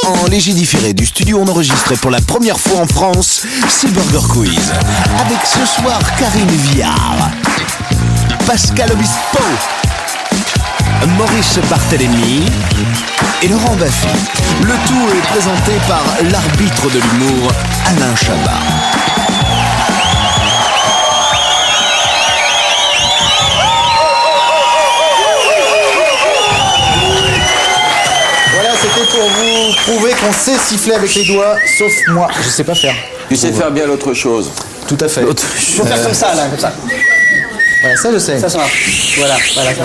En léger différé du studio enregistré pour la première fois en France, c'est Burger Quiz. Avec ce soir Karine Viard, Pascal Obispo, Maurice Barthélémy et Laurent Baffy. Le tout est présenté par l'arbitre de l'humour, Alain Chabat. Voilà, c'était pour vous prouver qu'on sait siffler avec les doigts, sauf moi, je sais pas faire. Tu sais faire bien l'autre chose. Tout à fait. Il faut faire comme ça, là, comme ça. Voilà, ça je sais. Ça marche. Voilà, ça marche.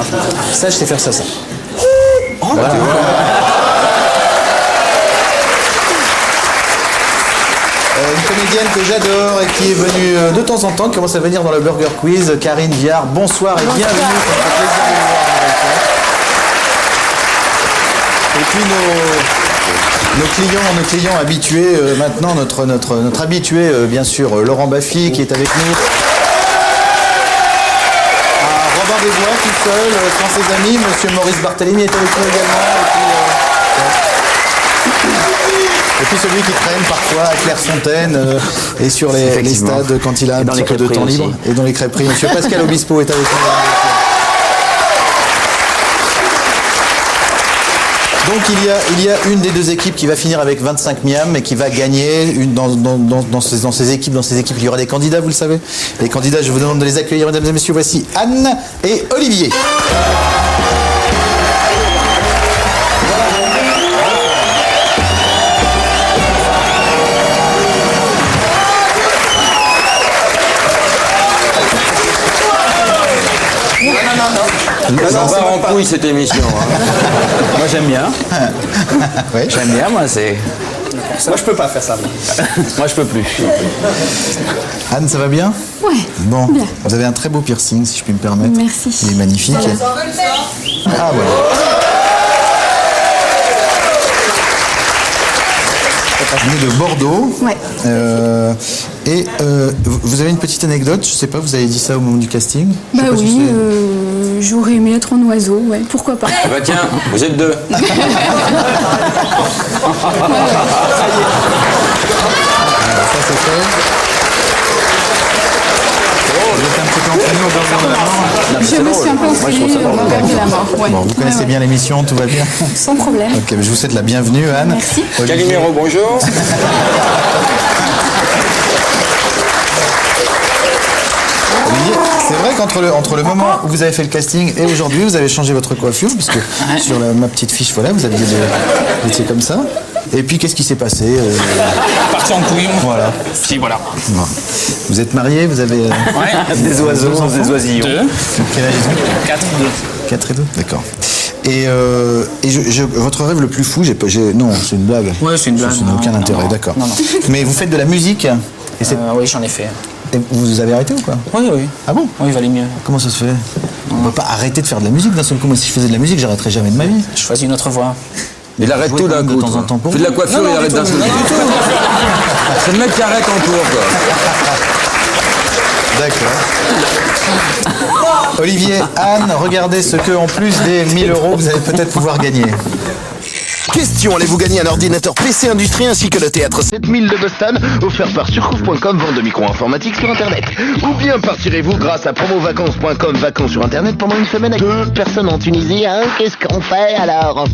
Ça je sais faire ça. Voilà. Une comédienne que j'adore et qui est venue de temps en temps, qui commence à venir dans le Burger Quiz, Karine Viard. Bonsoir et bienvenue. Ça me fait plaisir de vous voir avec toi. Et puis nos clients habitués, maintenant notre habitué, bien sûr, Laurent Baffy qui est avec nous. Robin Desbois tout seul, sans ses amis, Monsieur Maurice Barthélémy est avec nous également. Et puis celui qui traîne parfois à Clairefontaine et sur les stades quand il a un petit peu de temps libre. Et dans les crêperies. Monsieur Pascal Obispo est avec nous. Donc il y a une des deux équipes qui va finir avec 25 miams et qui va gagner. Dans ces équipes, il y aura des candidats, vous le savez. Les candidats, je vous demande de les accueillir, mesdames et messieurs. Voici Anne et Olivier. Ça part en couille cette émission. Moi, j'aime bien. Oui. J'aime bien, moi, c'est... Moi, je peux pas faire ça. Moi, je peux plus. Anne, ça va bien? Ouais. Bon, bien. vous avez un très beau piercing, si je puis me permettre. Merci. Il est magnifique. Ah, voilà. Venu de Bordeaux. Ouais. Vous avez une petite anecdote, je sais pas, vous avez dit ça au moment du casting? Bah oui, j'aurais aimé être un oiseau, ouais, pourquoi pas. Ah bah tiens, vous êtes deux. Ça c'est fait. Vous êtes un petit peu entraîné au Burger de la Mort? Je me suis un peu entraînée au Burger de la Mort. Ouais. Bon, vous connaissez bien l'émission, tout va bien? Sans problème. Ok, je vous souhaite la bienvenue, Anne. Merci. Calimero, bonjour. Olivier, c'est vrai qu'entre le moment où vous avez fait le casting et aujourd'hui, vous avez changé votre coiffure, puisque sur ma petite fiche, voilà, vous étiez comme ça. Et puis, qu'est-ce qui s'est passé Parti en couille. Voilà. Si, voilà. Bon. Vous êtes marié, vous avez Des oiseaux, des oisillons. 2. Quel âge êtes-vous? 4, 2. 4 et 2, d'accord. Et votre rêve le plus fou, non, c'est une blague. Ouais, c'est une blague. Ça n'a aucun intérêt, d'accord. Non. Mais vous faites de la musique et Oui, j'en ai fait. et vous avez arrêté ou quoi? Oui. Ah bon? Oui, il valait mieux. Comment ça se fait? On ne peut pas arrêter de faire de la musique d'un seul coup. Moi, si je faisais de la musique, j'arrêterais jamais de ma vie. Je choisis une autre voie. Il arrête tout d'un de coup. temps en temps pour Fait de la coiffure, il arrête d'un seul coup. C'est le mec qui arrête en cours, quoi. D'accord. Olivier, Anne, regardez ce que, en plus des 1000 €, vous allez peut-être pouvoir gagner. Question, allez-vous gagner un ordinateur PC Industrie ainsi que le théâtre 7000 de Boston, offert par surcouf.com, vente de micro informatique sur Internet. Ou bien partirez-vous grâce à promovacances.com, vacances sur Internet pendant une semaine avec 2 personnes en Tunisie, hein? Qu'est-ce qu'on fait alors?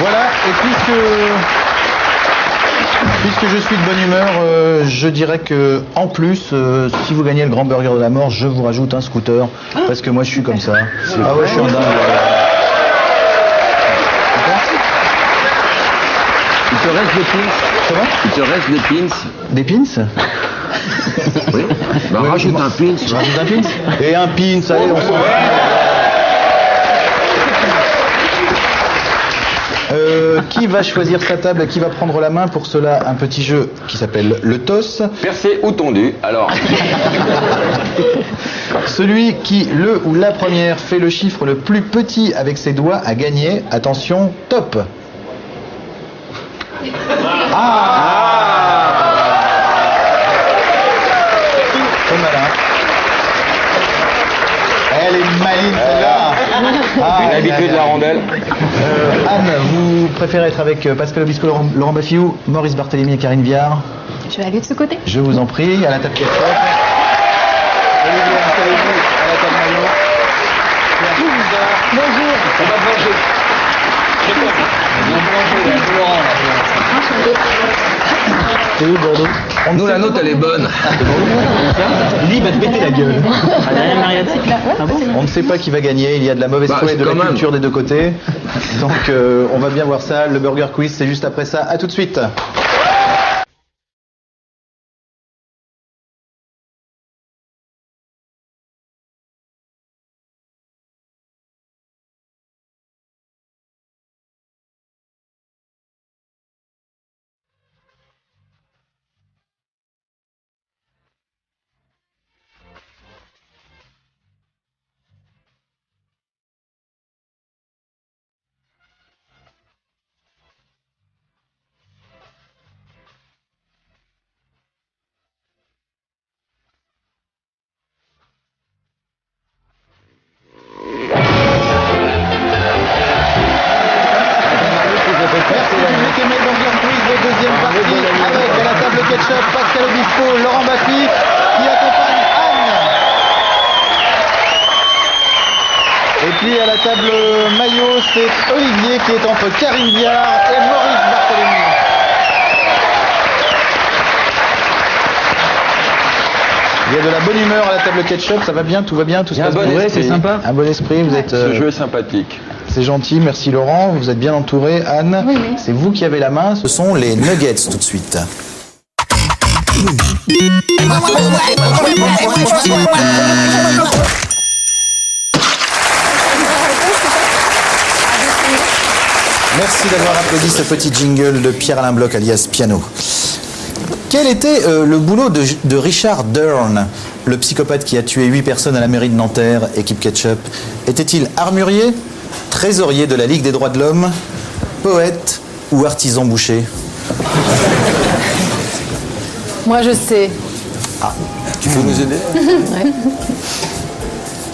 Voilà, et puisque je suis de bonne humeur, je dirais que en plus, si vous gagnez le Grand Burger de la Mort, je vous rajoute un scooter, parce que moi je suis comme ça. Ah ouais, je suis en dingue. Il te reste des pins. Comment? Il te reste des pins. Des pins? Oui. Bah, Oui, rajoute un pins. Je rajoute un pins? Et un pins, allez, on s'en va. Qui va choisir sa table? Qui va prendre la main? Pour cela, un petit jeu qui s'appelle le toss. Percé ou tondu, alors. Celui qui, le ou la première, fait le chiffre le plus petit avec ses doigts a gagné. Attention, top. Trop malin. Elle est maligne celle-là. Une habituée de la rondelle. Anne, vous préférez être avec Pascal Obispo, Laurent Baffy ou Maurice Barthélémy et Karine Viard? Je vais aller de ce côté. Je vous en prie, à la table ketchup. Olivier, installez-vous à la table maillot. Bonjour. On va manger. C'est où Bordeaux? Nous, la nôtre, elle est bonne. Lee va te péter la gueule. On ne sait pas qui va gagner, il y a de la mauvaise foi et de la culture des deux côtés. Donc on va bien voir ça. Le Burger Quiz, c'est juste après ça. À tout de suite. Pascal Obispo, Laurent Baffy, qui accompagne Anne. Et puis à la table maillot, c'est Olivier qui est entre Karine Viard et Maurice Barthélémy. Il y a de la bonne humeur à la table ketchup, ça va bien, tout va bien, tout se passe bien. C'est sympa. Un bon esprit, vous êtes... Ce jeu est sympathique. C'est gentil, merci Laurent, vous êtes bien entouré. Anne, Oui. c'est vous qui avez la main, ce sont les nuggets tout de suite. Merci d'avoir applaudi ce petit jingle de Pierre-Alain Bloch alias Piano. Quel était le boulot de Richard Durn, le psychopathe qui a tué 8 personnes à la mairie de Nanterre, équipe Ketchup? Était-il armurier, trésorier de la Ligue des droits de l'homme, poète ou artisan boucher? Moi, je sais. Tu peux nous aider? Ouais.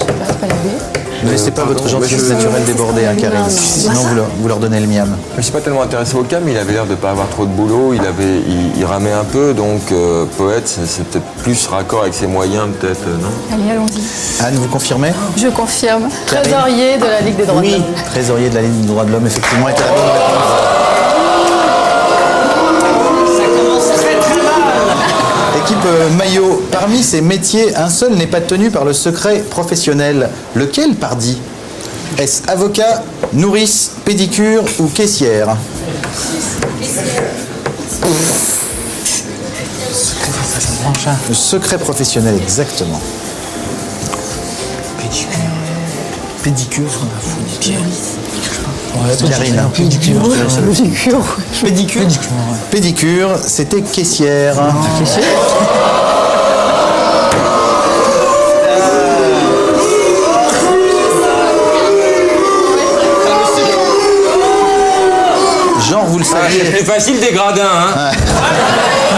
Je sais pas l'idée. Ne laissez pas votre gentillesse naturelle déborder, hein, Karine. Sinon, vous leur donnez le miam. Je ne suis pas tellement intéressé au cas, mais il avait l'air de ne pas avoir trop de boulot. Il ramait un peu, donc poète, c'est peut-être plus raccord avec ses moyens, peut-être, non? Allez, allons-y. Anne, vous confirmez? Je confirme. Trésorier de la Ligue des droits de l'homme. Trésorier de la Ligue des droits de l'homme, effectivement, était la bonne réponse. Équipe maillot, parmi ces métiers, un seul n'est pas tenu par le secret professionnel. Lequel, pardi? Est-ce avocat, nourrice, pédicure ou caissière? Le secret professionnel, exactement. Pédicure. Karine. Pédicure, c'était caissière. Genre, vous le saviez. C'est facile des gradins, hein.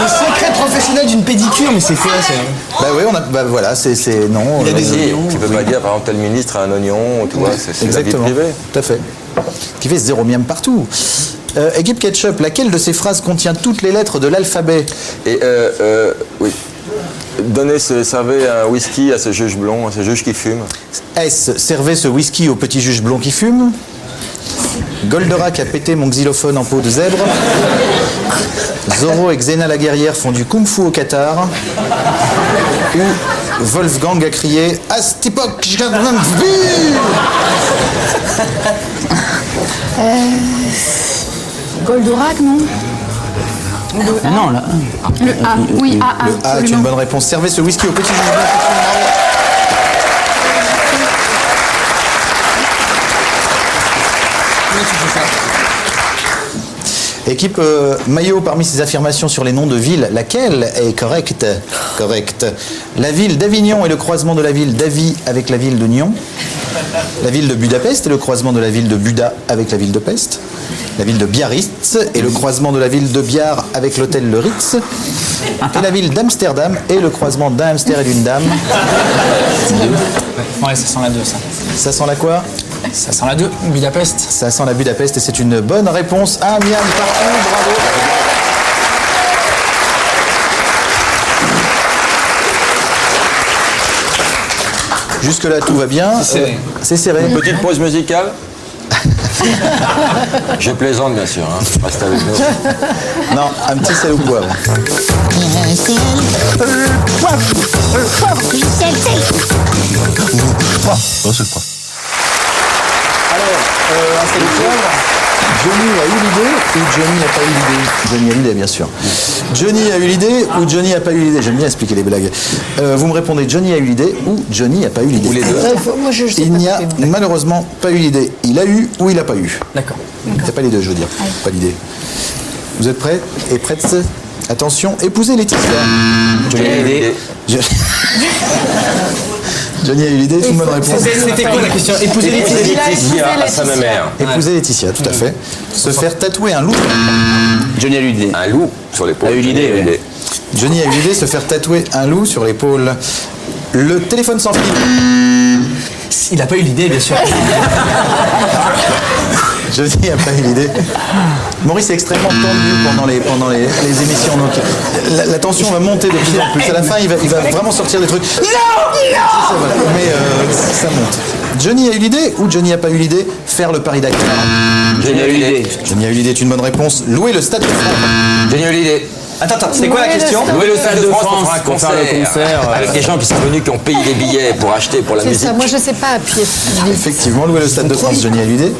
Le secret professionnel d'une pédicure, mais c'est quoi ça? Bah oui, voilà, c'est non. Il y a des Si, oignons. tu peux pas dire, par exemple, tel ministre a un oignon, tu vois, c'est la vie Exactement. privée. Tout à fait. Qui fait zéro miam partout. Équipe Ketchup, laquelle de ces phrases contient toutes les lettres de l'alphabet? Et, oui. Servez un whisky à ce juge blond, à ce juge qui fume. S. Servez ce whisky au petit juge blond qui fume. Goldorak a pété mon xylophone en peau de zèbre. Zorro et Xena la guerrière font du kung-fu au Qatar. Ou Wolfgang a crié « À cette époque, j'ai un vu !» Goldorak, non? Non, là. Le A. Oui, A, Le A est une absolument. bonne réponse. Servez ce whisky au petit juge blond qui fume. Équipe maillot, parmi ces affirmations sur les noms de villes, laquelle est correcte? Correcte. La ville d'Avignon est le croisement de la ville d'Avy avec la ville de Nyon. La ville de Budapest est le croisement de la ville de Buda avec la ville de Pest. La ville de Biarritz est le croisement de la ville de Biar avec l'hôtel Le Ritz. Et la ville d'Amsterdam est le croisement d'un hamster et d'une dame. Ouais, ça sent la 2, ça. Ça sent la quoi? Ça sent la 2, Budapest. Ça sent la Budapest et c'est une bonne réponse. Un miam partout, bravo. Jusque-là, tout va bien. C'est serré. C'est serré. Petite pause musicale. Je plaisante bien sûr, hein. Reste avec nous. Non, un petit sel au poivre. Un sel au poivre. Johnny a eu l'idée ou Johnny n'a pas eu l'idée? Johnny a eu l'idée, bien sûr. Johnny a eu l'idée ou Johnny n'a pas eu l'idée? J'aime bien expliquer les blagues. Vous me répondez Johnny a eu l'idée ou Johnny n'a pas eu l'idée? Ou les deux. Moi, je sais Il pas n'y a ce que- malheureusement pas eu l'idée. Il a eu ou il n'a pas eu? D'accord. C'est pas les deux, je veux dire. Pas l'idée. Vous êtes prêts et prêtes? Attention, épousez Laetitia. Johnny a eu l'idée. Je- Johnny a eu l'idée, c'est une bonne réponse. C'était quoi la question? Épouser les Épouser filles. Laetitia à sa mère. Épouser Laetitia, tout à fait. Se faire tatouer un loup. Johnny a eu l'idée. Un loup sur l'épaule. A eu l'idée, Johnny a eu ouais. Johnny a eu l'idée, se faire tatouer un loup sur l'épaule. Le téléphone sans fil. Il n'a pas eu l'idée, bien sûr. Johnny n'a pas eu l'idée. Maurice est extrêmement tendu pendant les émissions. Donc la tension va monter de plus en plus. À la fin, il va vraiment sortir des trucs. Non, voilà. Mais ça monte. Johnny a eu l'idée ou Johnny n'a pas eu l'idée? Faire le Paris-Dakar. Johnny a eu l'idée. Johnny a eu l'idée est une bonne réponse. Louer le Stade de France. Johnny a eu l'idée. Attends, c'était quoi la question? Louer le Stade de France pour faire un pour faire le concert. Avec des gens qui sont venus, qui ont payé des billets pour acheter pour la C'est musique. ça, moi je sais pas appuyer. Effectivement, louer le Stade de France. Johnny a eu l'idée.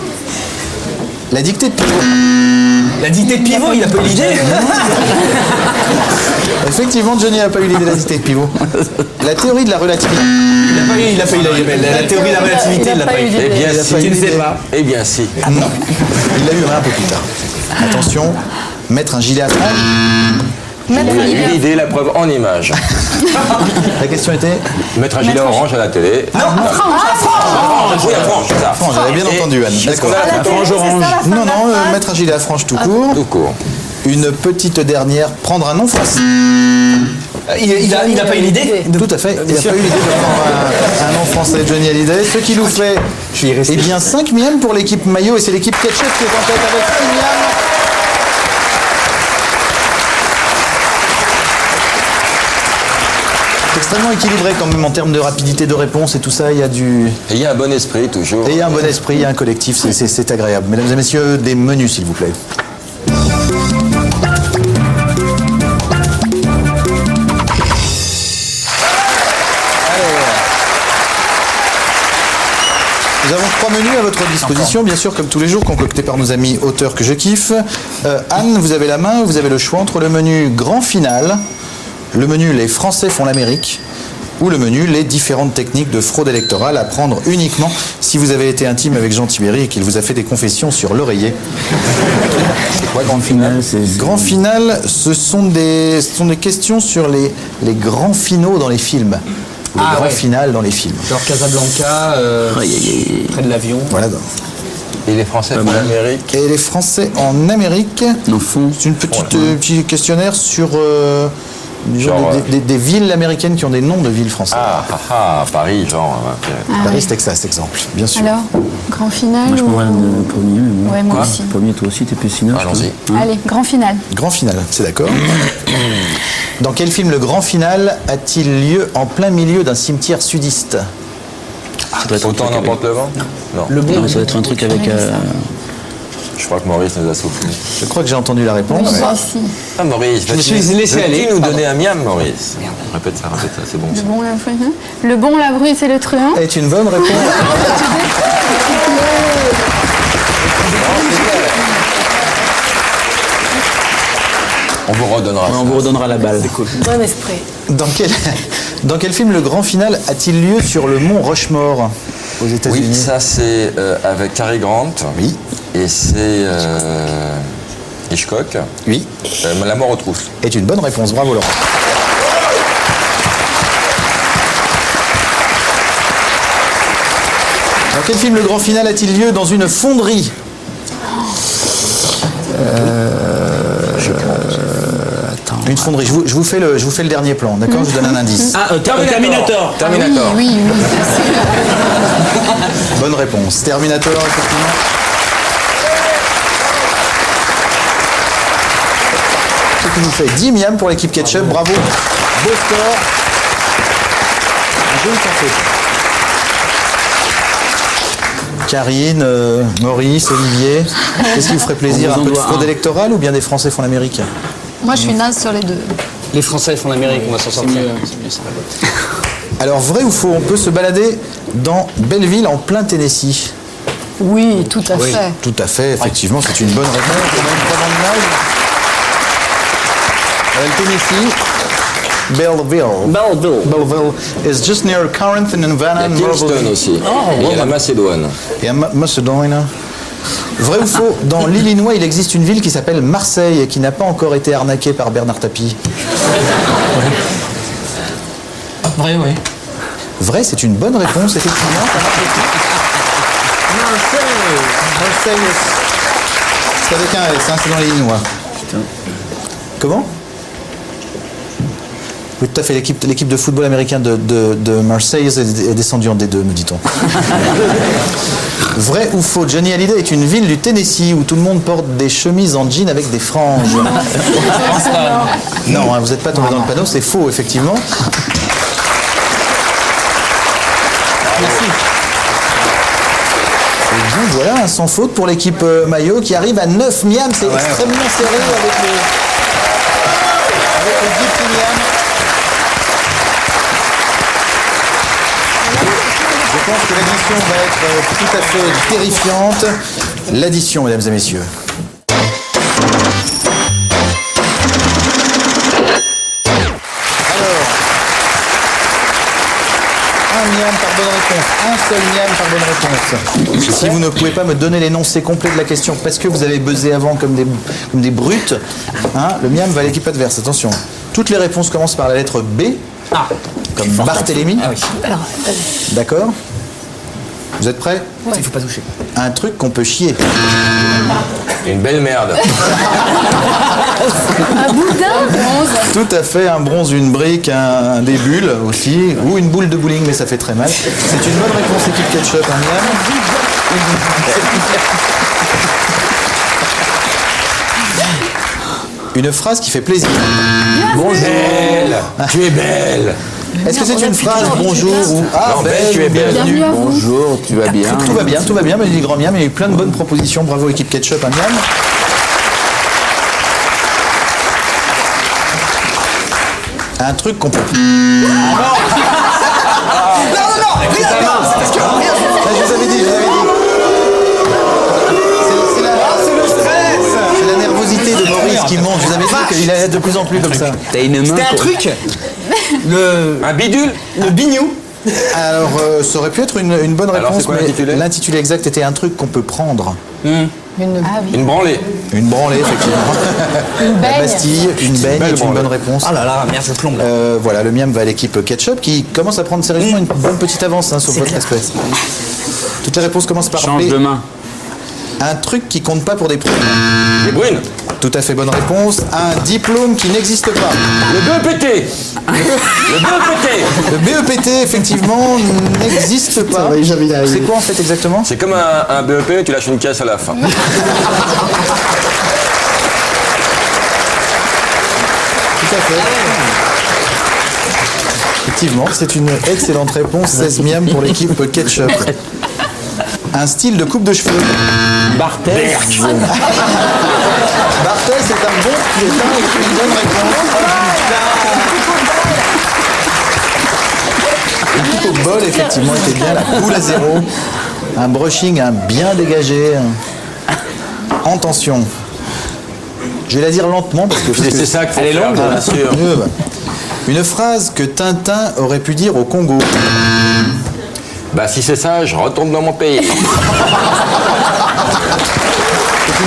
La dictée de Pivot. La dictée de pivot, il n'a pas eu l'idée. Effectivement, Johnny n'a pas eu l'idée de la dictée de Pivot. La théorie de la relativité. Il n'a pas eu la théorie de la relativité, il n'a pas eu. Eh bien Il a si. pas eu Tu ne l'idée. sais pas. Eh bien si. Non. Il l'a eu un peu plus tard. Attention, mettre un gilet à franges. Il a eu l'idée, la preuve en image. La question était Mettre un gilet orange à la télé. Non, frange. Oui, à frange, c'est ça. frange, j'avais bien Et entendu, Anne. est-ce qu'on D'accord. a la frange orange? Non, non, mettre un gilet à franges tout court. Tout court. Une petite dernière, prendre un nom français. Il n'a pas eu l'idée. Tout à fait. Il n'a pas eu l'idée de prendre un nom français, Johnny Hallyday. Ce qui nous fait, Je suis y resté. eh bien, 5 miams pour l'équipe maillot et c'est l'équipe Ketchup qui est en tête avec 6 miams. C'est extrêmement équilibré quand même en termes de rapidité de réponse et tout ça. Il y a du... Et il y a un bon esprit toujours. Et il y a un bon esprit, il y a un collectif, c'est agréable. Mesdames et messieurs, des menus s'il vous plaît. Nous avons 3 menus à votre disposition, bien sûr, comme tous les jours, concoctés par nos amis auteurs que je kiffe. Anne, vous avez la main, vous avez le choix entre le menu grand final, le menu les Français font l'Amérique, ou le menu les différentes techniques de fraude électorale à prendre uniquement si vous avez été intime avec Jean Tibéry et qu'il vous a fait des confessions sur l'oreiller. C'est quoi grand final? Grand final, ce sont des questions sur les grands finaux dans les films. Les Ah, grands ouais. finales dans les films. Genre Casablanca, près de l'avion. Voilà. Et les Français font l'Amérique. Et les Français en Amérique, Au fond. c'est une petite petit questionnaire sur disons, Genre, des villes américaines qui ont des noms de villes françaises. Paris, genre. Ok. Paris, Texas, exemple, bien sûr. Alors, grand final Moi, je ou... prendrais le premier, mais moi. Ouais, moi aussi. Le premier, toi aussi, t'es pessineur. Allons-y. Allez, grand final. Grand final, c'est d'accord. Dans quel film le grand final a-t-il lieu en plein milieu d'un cimetière sudiste? Ça doit être un Autant truc avec... n'importe le vent. Non. Non, mais ça doit être un truc avec... Je crois que Maurice nous a soufflé. Je crois que j'ai entendu la réponse. Moi aussi. Ah, Maurice, me suis laissé veux-tu aller. nous donner un miam, Maurice? Répète ça, c'est bon. Le bon, la brune. Le bon, la brune, c'est le truand. Est une bonne réponse. On vous redonnera On ça. vous redonnera la balle. Bon esprit. Dans quel film le grand final a-t-il lieu sur le mont Rushmore aux États-Unis? Oui, ça c'est avec Cary Grant. Oui. Et c'est Hitchcock. Oui. La mort aux trousses. Est une bonne réponse. Bravo Laurent. Dans quel film le grand final a-t-il lieu dans une fonderie? Attends. Une fonderie. Je vous fais le dernier plan, d'accord? Je vous donne un indice. Ah, Terminator. Terminator. Oui, oui, oui. Bonne réponse. Terminator, effectivement. Ce qui nous fait 10 miams pour l'équipe Ketchup. Bravo. Beau score. Un joli café. Karine, Maurice, Olivier, qu'est-ce qui vous ferait plaisir? Un peu de fraude électorale ou bien des Français font l'Amérique? Moi, je suis naze sur les deux. Les Français font l'Amérique, on va s'en sortir. Alors, vrai ou faux, on peut se balader dans Belleville en plein Tennessee? Oui, tout à fait. Tout à fait, effectivement, c'est une bonne réponse. On a une très bonne image. Le Tennessee, Belleville is just near Corinth and Havana. Il y a Kingston aussi. Et il y a la Macédoine. Et à Macédoine. Vrai ou faux, dans l'Illinois, il existe une ville qui s'appelle Marseille et qui n'a pas encore été arnaquée par Bernard Tapie. Vrai, oui. Vrai, c'est une bonne réponse, effectivement. Marseille. C'est avec un S, hein, c'est dans l'Illinois. Comment? Oui, tout à fait. L'équipe de football américain de Marseille est descendue en D2, nous dit-on. Vrai ou faux, Johnny Hallyday est une ville du Tennessee où tout le monde porte des chemises en jean avec des franges. Non, hein, vous n'êtes pas tombé dans le panneau, c'est faux, effectivement. Merci. Et bien voilà, un sans faute pour l'équipe Maillot qui arrive à 9 miams. C'est extrêmement serré avec les 10 miams. Je pense que l'addition va être tout à fait terrifiante. L'addition, mesdames et messieurs. Alors, un miam par bonne réponse, un seul miam par bonne réponse. Si vous ne pouvez pas me donner l'énoncé complet de la question parce que vous avez buzzé avant comme des brutes, hein, le miam va à l'équipe adverse. Attention, toutes les réponses commencent par la lettre B, comme Barthélemy. Ah oui. Alors, D'accord? Vous êtes prêts? Il faut pas toucher. Un truc qu'on peut chier. Une belle merde. un boudin, bronze. Tout à fait, un bronze, une brique, des bulles aussi, ou une boule de bowling, mais ça fait très mal. C'est une bonne réponse, équipe Ketchup, un miam. Une phrase qui fait plaisir. Bonjour. Tu es belle. Est-ce que c'est une phrase bonjour ou Non, belle, tu es belle. Bienvenue à vous. Bonjour, tu vas bien? Tout va bien, mais les grands miams, il y a eu plein de bonnes propositions. Bravo, équipe Ketchup, un miam. Un truc qu'on peut. Non, Je vous avais dit. C'est le stress. C'est la nervosité de Maurice qui monte. Je vous avais dit qu'il allait être de plus en plus comme ça. T'as une main. c'était un truc. Un bidule. Le bignou. Alors, ça aurait pu être une bonne Alors, réponse, c'est quoi mais l'intitulé l'intitulé exact était un truc qu'on peut prendre. Une Une branlée. Une branlée, effectivement. baigne. La Bastille, une baigne Belle est une branlée. bonne réponse. Oh là là, merde, je plombe là. Voilà, le miam va à l'équipe Ketchup qui commence à prendre sérieusement une bonne petite avance sur votre espèce. Toutes les réponses commencent par Change B. de main. Un truc qui compte pas pour des prix. Des brunes. Tout à fait bonne réponse. Un diplôme qui n'existe pas. Le BEPT. Le BEPT. Le BEPT, effectivement, n'existe pas. C'est quoi en fait exactement? C'est comme un BEP, tu lâches une caisse à la fin. Tout à fait. Effectivement, c'est une excellente réponse. 16 miams pour l'équipe Ketchup. Un style de coupe de cheveux. Barthès. Barthès, c'est un bon piétin et une bonne réponse. Le pipeau de bol, effectivement, était bien. La boule à zéro. Un brushing bien dégagé. En tension. Je vais la dire lentement parce que C'est ça qu'il faut Elle est faire, longue, bien sûr. Une phrase que Tintin aurait pu dire au Congo. Bah si c'est ça, je retourne dans mon pays. C'est une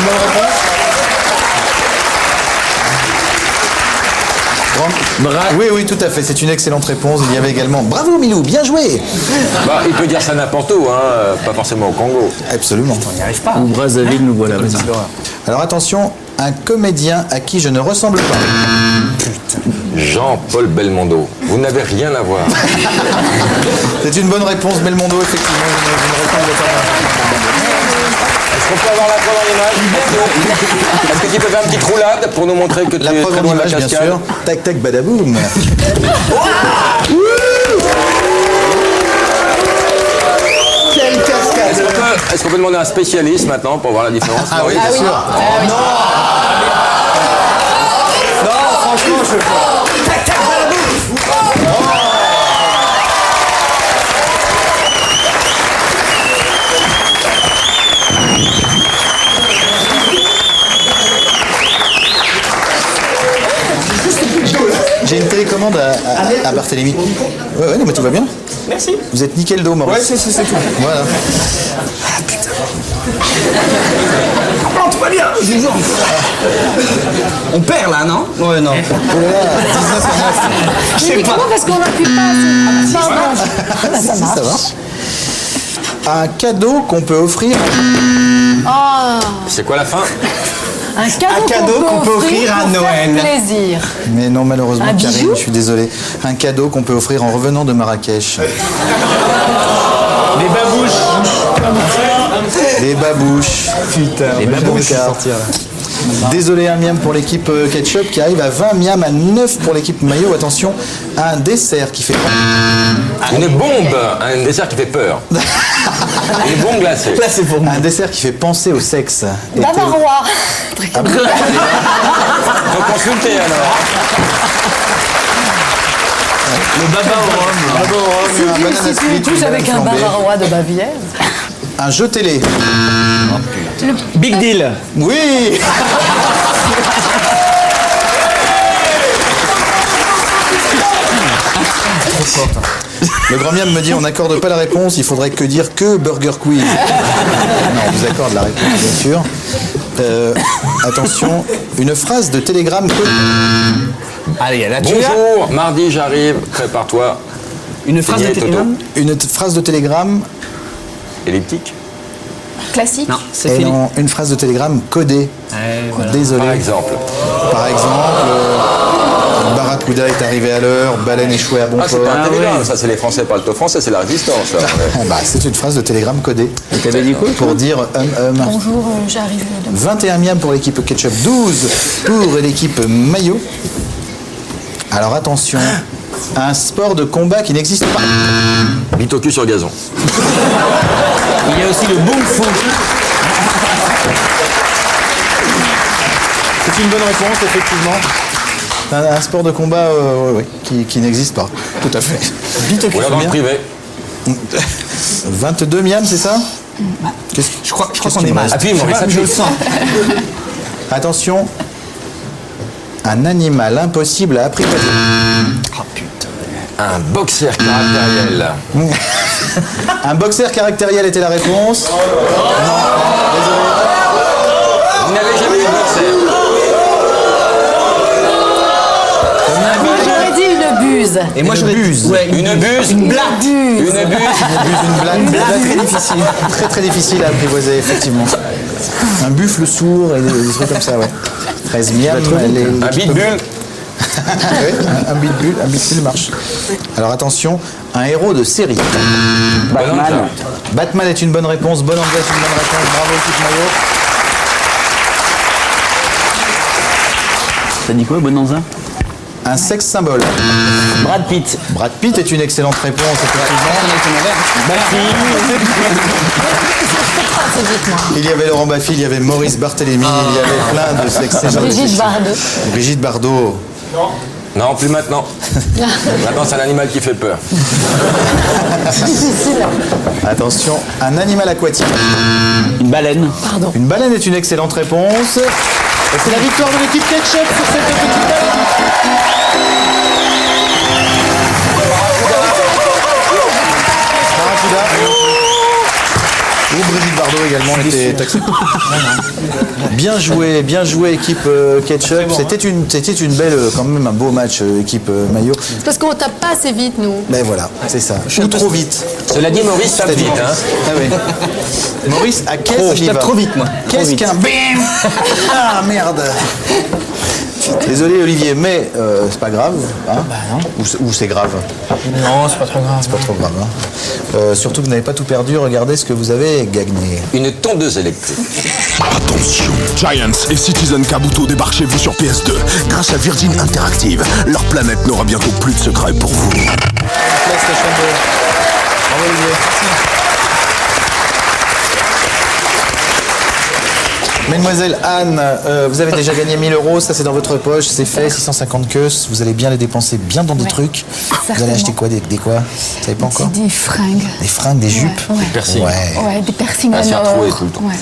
bonne réponse. Oui, tout à fait. C'est une excellente réponse. Il y avait également. Bravo, Milou, bien joué. Bah, il peut dire ça n'importe où, hein, pas forcément au Congo. Absolument. On n'y arrive pas. Ou Brazzaville, nous voilà. vas-y. Alors attention, un comédien à qui je ne ressemble pas. Jean-Paul Belmondo. Vous n'avez rien à voir. C'est une bonne réponse, Belmondo, effectivement. Je ne ressemble pas. Est-ce qu'on peut avoir la preuve en image? Est-ce que tu peux faire une petite roulade pour nous montrer que tu La es preuve très en loin de la image, bien cascade? sûr. Tac, tac, badaboum. Quelle cascade. Est-ce qu'on peut demander à un spécialiste maintenant pour voir la différence? Ah oui, bien sûr. Non, franchement, je peux pas. J'ai une télécommande à Barthélemy. Ouais, non, mais tout va bien. Merci. Vous êtes nickel dos, Maurice. Ouais, c'est tout. Voilà. Oh, tout va bien. On perd là, non? Ouais, non. Oh là là, 19 à 9. Mais comment parce qu'on n'appuie pas assez. Pardon. Ça Si, marche. ça va. Un cadeau qu'on peut offrir. Oh, C'est quoi la fin? un cadeau qu'on peut offrir à pour faire Noël. plaisir. Mais non, malheureusement, Un Karine, bijou je suis désolé. Un cadeau qu'on peut offrir en revenant de Marrakech. Des babouches. Des babouches. Putain, Les babouches. sortir là. Désolé, un miam pour l'équipe ketchup qui arrive à 20, miam à 9 pour l'équipe maillot. Attention, un dessert qui fait. Une bombe, un dessert qui fait peur. Une bombe glacée. Là, c'est pour moi. Un dessert qui fait penser au sexe. Bavarois. Donc consultez alors. Le baba au rhum. Un banana Si tu split, es tous une avec un banane flambée. Bavarois de Bavière. Un jeu télé. Big deal. Oui. Le grand miam me dit on n'accorde pas la réponse, il faudrait que dire que Burger Quiz. Non, on vous accorde la réponse, bien sûr. Attention, une phrase de télégramme. Allez, là, tu Bonjour, mardi j'arrive, prépare-toi. Une phrase de Signé Toto. télégramme. Une phrase de télégramme. Elliptique. Classique. Non, c'est Et fini. non, une phrase de télégramme codée. Désolé. Par exemple. Par exemple, Barracuda est arrivé à l'heure, baleine échouée à bon Ah, c'est port. pas un télégramme, ça c'est les Français parlent au français, c'est la résistance. Ça. Ah bah, c'est une phrase de télégramme codée. T'avais dit quoi? Pour dire Bonjour, j'arrive demain. 21 miam pour l'équipe ketchup, 12 pour l'équipe maillot. Alors attention, un sport de combat qui n'existe pas. Bite au cul sur gazon. Il y a aussi le bon fou. C'est une bonne réponse, effectivement. Un sport de combat qui n'existe pas. Tout à fait. Vite au cul. Ou alors dans le privé. 22 miam, c'est ça? Je crois qu'est-ce qu'on qui est me mal. reste Appuie, Maurice, Je appuie. le sens. Attention, un animal impossible à apprivoiser. Oh putain. Un boxeur caractériel. Un boxeur caractériel était la réponse. Vous n'avez jamais eu de boxeur. Moi, j'aurais dit une buse. Et moi, je buse. Ouais, Une buse. Une buse. Une buse. Une blague très difficile. Très très difficile à apprivoiser, effectivement. Un buffle sourd et des trucs comme ça, ouais. 13 miam. Un pitbull. Oui, un pitbull marche. Alors attention, un héros de série. Batman. Batman est une bonne réponse, bonne ambiance, une bonne réponse, bravo équipe maillot. T'as dit quoi, Bonanza? Un sexe symbole. Brad Pitt. Brad Pitt est une excellente réponse, effectivement. Il y avait Laurent Baffy, il y avait Maurice Barthélémy, il y avait plein de sexe symboles. Brigitte Bardot. Brigitte Bardot. Non, plus maintenant. Maintenant, c'est un animal qui fait peur. Difficile. Attention, un animal aquatique. Une baleine. Pardon. Une baleine est une excellente réponse. Et c'est la victoire de l'équipe Ketchup sur cette petite baleine. Barracuda. Ou Brigitte Bardot également était taxée. Bien joué équipe Ketchup. C'était une belle, quand même un beau match équipe maillot. Parce qu'on tape pas assez vite, nous. Mais voilà, c'est ça. Ou trop vite. Cela dit, Maurice tape vite. Hein. Ah oui. Maurice, à quel Je tape trop vite, moi. Qu'est-ce qu'un bim? Ah merde. Désolé Olivier, mais c'est pas grave, hein? Ou c'est grave? Non, c'est pas trop grave. C'est pas trop grave. Hein. Surtout que vous n'avez pas tout perdu, regardez ce que vous avez gagné. Une tondeuse électrique. Attention, Giants et Citizen Kabuto débarquent chez vous sur PS2. Grâce à Virgin Interactive, leur planète n'aura bientôt plus de secrets pour vous. PlayStation 2. Bravo Olivier. Mademoiselle Anne, vous avez déjà gagné 1000 €, ça c'est dans votre poche, c'est fait, 650 queues, vous allez bien les dépenser bien dans des trucs. Vous allez acheter quoi, des quoi? Vous savez pas encore? Des fringues. Des fringues, des jupes? Ouais. Piercing. Ouais, des piercings Ah, en c'est or. retrouvé tout le temps. Ouais.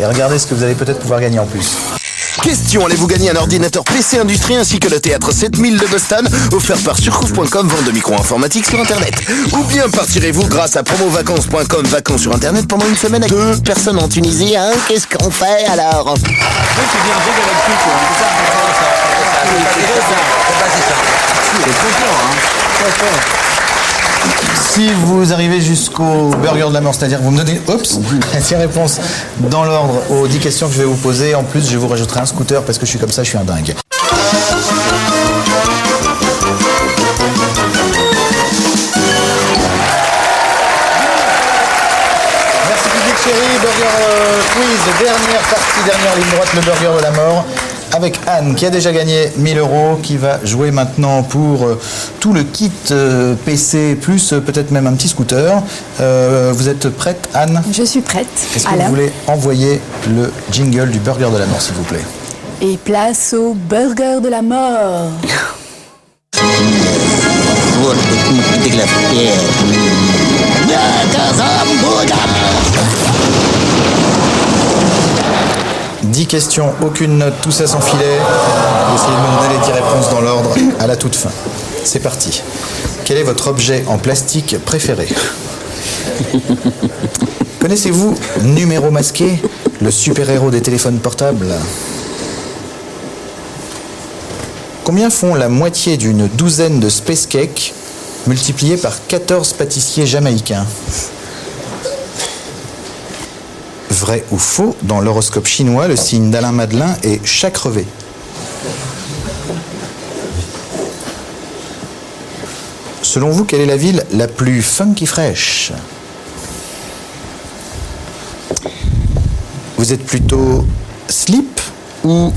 Et regardez ce que vous allez peut-être pouvoir gagner en plus. Question, allez-vous gagner un ordinateur PC Industrie ainsi que le théâtre 7000 de Boston, offert par surcouf.com, vente de micro-informatique sur Internet. Ou bien partirez-vous grâce à promovacances.com, vacances sur Internet pendant une semaine avec 2 personnes en Tunisie, hein? Qu'est-ce qu'on fait alors? Si vous arrivez jusqu'au burger de la mort, c'est-à-dire que vous me donnez, 10 réponses dans l'ordre aux 10 questions que je vais vous poser. En plus, je vous rajouterai un scooter parce que je suis comme ça, je suis un dingue. Merci public chéri, burger quiz, dernière partie, dernière ligne droite, le burger de la mort. Avec Anne qui a déjà gagné 1000 €, qui va jouer maintenant pour tout le kit PC, plus peut-être même un petit scooter. Vous êtes prête, Anne? Je suis prête. Est-ce que vous voulez envoyer le jingle du burger de la mort, s'il vous plaît? Et place au burger de la mort. Вот ты главе. Я 10 questions, aucune note, tout ça sans filet. Essayez de me donner les 10 réponses dans l'ordre à la toute fin. C'est parti. Quel est votre objet en plastique préféré? Connaissez-vous Numéro Masqué, le super-héros des téléphones portables? Combien font la moitié d'une douzaine de space cakes multipliés par 14 pâtissiers jamaïcains? Vrai ou faux, dans l'horoscope chinois, le signe d'Alain Madelin est chat crevé. Selon vous, quelle est la ville la plus funky fraîche? Vous êtes plutôt slip ou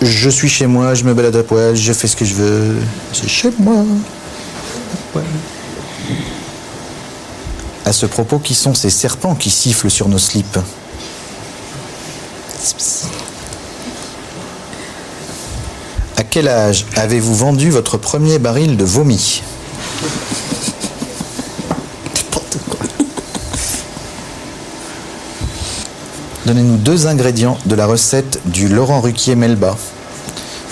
je suis chez moi, je me balade à poil, je fais ce que je veux, c'est chez moi. Ouais. À ce propos, qui sont ces serpents qui sifflent sur nos slips? À quel âge avez-vous vendu votre premier baril de vomi? Donnez-nous 2 ingrédients de la recette du Laurent Ruquier Melba.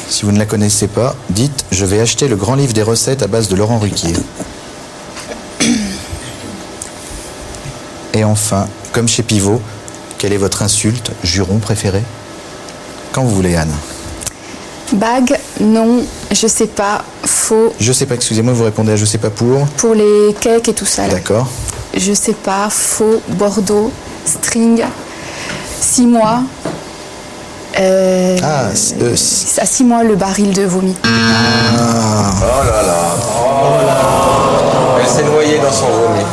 Si vous ne la connaissez pas, dites « Je vais acheter le grand livre des recettes à base de Laurent Ruquier ». Et enfin, comme chez Pivot, quelle est votre insulte, juron préféré? Quand vous voulez, Anne. Bague, non, je sais pas, faux. Je sais pas, excusez-moi, vous répondez à je sais pas pour. Pour les cakes et tout ça. Là. D'accord. Je sais pas, faux, Bordeaux, string, 6 mois. À 6 mois le baril de vomi. Oh là là. Elle s'est noyée dans son vomi.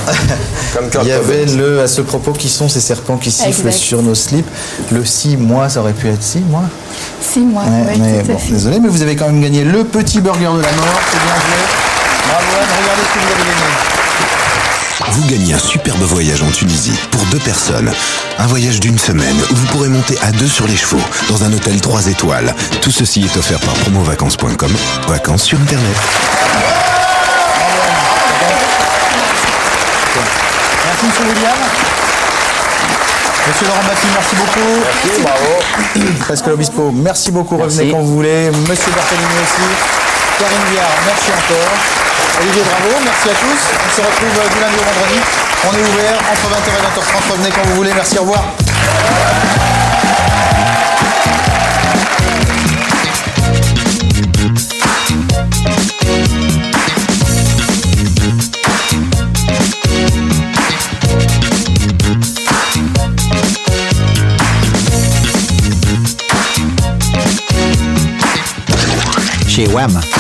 Comme Il y avait le à ce propos qui sont ces serpents qui sifflent exact. sur nos slips. Le 6 mois, ça aurait pu être 6 mois. 6 mois, Ouais, oui, mais tout à bon, fait. désolé, mais vous avez quand même gagné le petit burger de la mort. C'est bien joué. Bravo Anne, regardez ce que vous avez gagné. Vous gagnez un superbe voyage en Tunisie pour 2 personnes. Un voyage d'1 semaine où vous pourrez monter à 2 sur les chevaux dans un hôtel 3 étoiles. Tout ceci est offert par promovacances.com, vacances sur Internet. Merci Monsieur William. Monsieur Laurent Baffi, merci beaucoup. Merci, bravo. Pascal Obispo, merci beaucoup. Revenez quand vous voulez. Monsieur Barthélémy aussi. Karine Viard, merci encore. Olivier Bravo, merci à tous. On se retrouve du lundi au vendredi. On est ouvert entre 20h et 20h30. Revenez quand vous voulez. Merci, au revoir. Chez WAM,